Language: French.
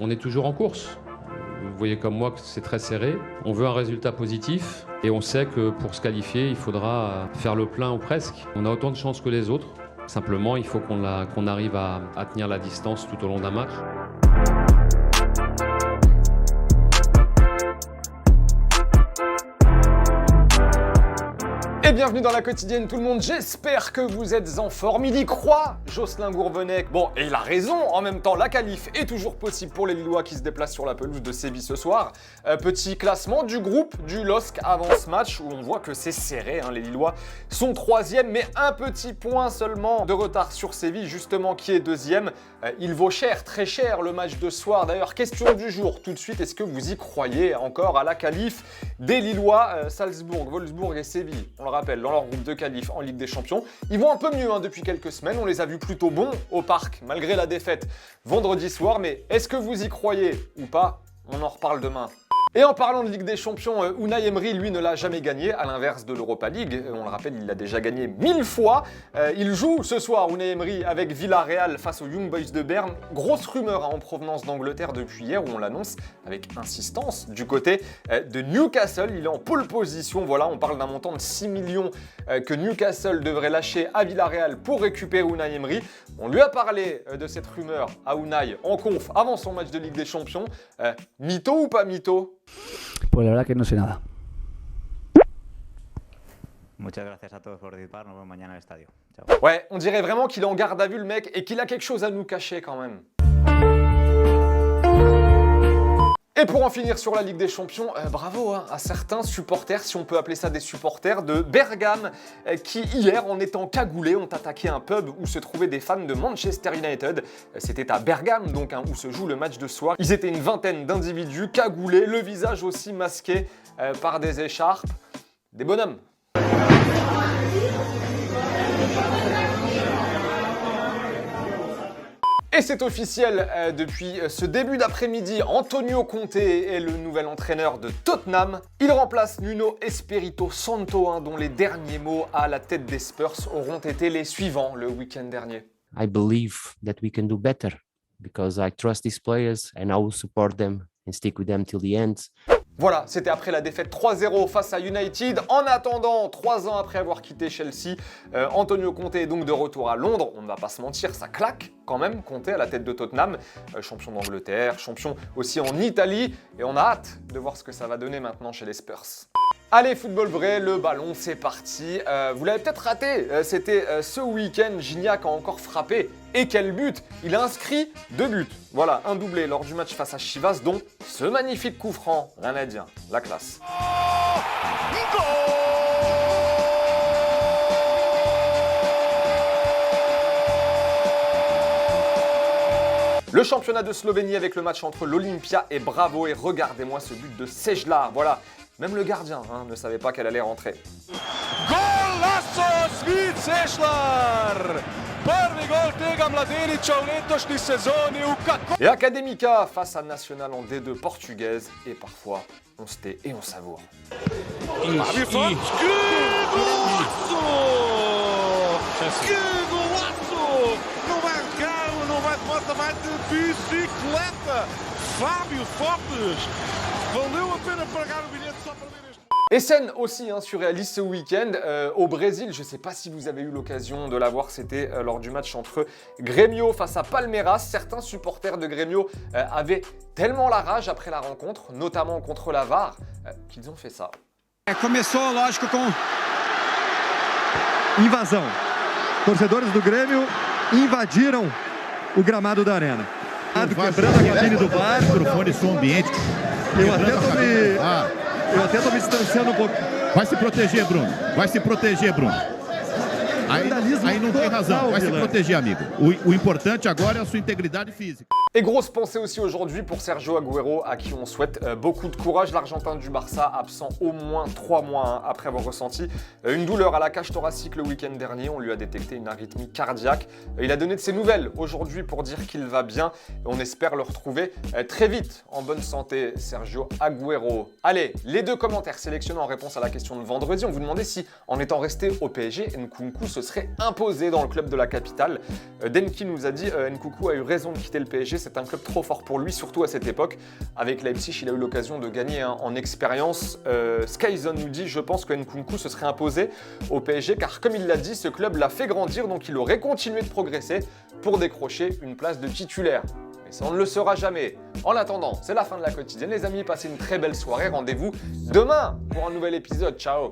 On est toujours en course. Vous voyez comme moi que c'est très serré. On veut un résultat positif et on sait que pour se qualifier, il faudra faire le plein ou presque. On a autant de chances que les autres. Simplement, il faut qu'on arrive à tenir la distance tout au long d'un match. Et bienvenue dans la quotidienne tout le monde, j'espère que vous êtes en forme. Il y croit, Jocelyn Gourvenec. Bon, et il a raison, en même temps la qualif est toujours possible pour les Lillois qui se déplacent sur la pelouse de Séville ce soir. Petit classement du groupe du LOSC avant ce match où on voit que c'est serré, les Lillois sont 3e, mais un petit point seulement de retard sur Séville justement qui est 2e. Il vaut cher, très cher le match de ce soir. D'ailleurs, question du jour tout de suite, est-ce que vous y croyez encore à la qualif des Lillois Salzbourg, Wolfsburg et Séville, on le rappelle, dans leur groupe de qualif en Ligue des Champions. Ils vont un peu mieux depuis quelques semaines, on les a vus plutôt bons au parc, malgré la défaite vendredi soir, mais est-ce que vous y croyez ou pas? On en reparle demain. Et en parlant de Ligue des Champions, Unai Emery, lui, ne l'a jamais gagné, à l'inverse de l'Europa League. On le rappelle, il l'a déjà gagné 1000 fois. Il joue ce soir, Unai Emery, avec Villarreal face aux Young Boys de Berne. Grosse rumeur en provenance d'Angleterre depuis hier, où on l'annonce avec insistance du côté de Newcastle. Il est en pole position, voilà, on parle d'un montant de 6 millions que Newcastle devrait lâcher à Villarreal pour récupérer Unai Emery. On lui a parlé de cette rumeur à Unai en conf avant son match de Ligue des Champions. Mytho ou pas mytho? Pues la verdad que no sé nada. Muchas gracias a todos por participar. Nos vemos mañana al estadio. Ciao. Ouais, on dirait vraiment qu'il est en garde à vue le mec et qu'il a quelque chose à nous cacher quand même. Et pour en finir sur la Ligue des Champions, bravo à certains supporters, si on peut appeler ça des supporters, de Bergame, qui hier, en étant cagoulés, ont attaqué un pub où se trouvaient des fans de Manchester United. C'était à Bergame, donc, où se joue le match de ce soir. Ils étaient une vingtaine d'individus cagoulés, le visage aussi masqué par des écharpes. Des bonhommes. Et c'est officiel, depuis ce début d'après-midi, Antonio Conte est le nouvel entraîneur de Tottenham. Il remplace Nuno Espirito Santo, dont les derniers mots à la tête des Spurs auront été les suivants le week-end dernier. I believe that we can do better because I trust these players and I will support them and stick with them till the end. Voilà, c'était après la défaite 3-0 face à United. En attendant, 3 ans après avoir quitté Chelsea, Antonio Conte est donc de retour à Londres. On ne va pas se mentir, ça claque quand même, Conte à la tête de Tottenham. Champion d'Angleterre, champion aussi en Italie. Et on a hâte de voir ce que ça va donner maintenant chez les Spurs. Allez, football vrai, le ballon, c'est parti. Vous l'avez peut-être raté, c'était ce week-end, Gignac a encore frappé. Et quel but! Il a inscrit 2 buts. Voilà, un doublé lors du match face à Chivas, dont ce magnifique coup franc. Rien à dire, la classe. Le championnat de Slovénie avec le match entre l'Olimpia et Bravo. Et regardez-moi ce but de Sejlar, voilà. Même le gardien ne savait pas qu'elle allait rentrer. Golazo Svit Sešlar! Prvi gol tega mladeniča u letošnjoj sezoni u kako... Et Académica face à Nacional en D2 portugaise. Et parfois, on se tait et on savoure. Fabio Fontes, que golaço! Que golaço! Não vai de carro, não vai de moto, vai de bicicleta! Fábio Fontes! Valeu a pena pagar o bilhete só para ver este... Et scène aussi surréaliste ce week-end au Brésil. Je ne sais pas si vous avez eu l'occasion de la voir, c'était lors du match entre Grêmio face à Palmeiras. Certains supporters de Grêmio avaient tellement la rage après la rencontre, notamment contre la VAR, qu'ils ont fait ça. Começou, lógico, com invasão. Torcedores do Grêmio invadiram o gramado da arena. Quebrando a cabine do VAR, microfone som ambiente. Eu até tô me distanciando um pouco. Vai se proteger, Bruno. Vai se proteger, Bruno. Aí não tem razão. Vai se proteger, amigo. O importante agora é a sua integridade física. Et grosse pensée aussi aujourd'hui pour Sergio Agüero, à qui on souhaite beaucoup de courage. L'Argentin du Barça, absent au moins 3 mois après avoir ressenti une douleur à la cage thoracique le week-end dernier. On lui a détecté une arythmie cardiaque. Il a donné de ses nouvelles aujourd'hui pour dire qu'il va bien. Et on espère le retrouver très vite en bonne santé, Sergio Agüero. Allez, les 2 commentaires sélectionnés en réponse à la question de vendredi. On vous demandait si, en étant resté au PSG, Nkunku se serait imposé dans le club de la capitale. Denki nous a dit Nkunku a eu raison de quitter le PSG. c'est un club trop fort pour lui, surtout à cette époque. Avec Leipzig, il a eu l'occasion de gagner en expérience. Skyzone nous dit, je pense que Nkunku se serait imposé au PSG, car comme il l'a dit, ce club l'a fait grandir, donc il aurait continué de progresser pour décrocher une place de titulaire. Mais ça, on ne le saura jamais. En attendant, c'est la fin de la quotidienne, les amis, passez une très belle soirée. Rendez-vous demain pour un nouvel épisode. Ciao!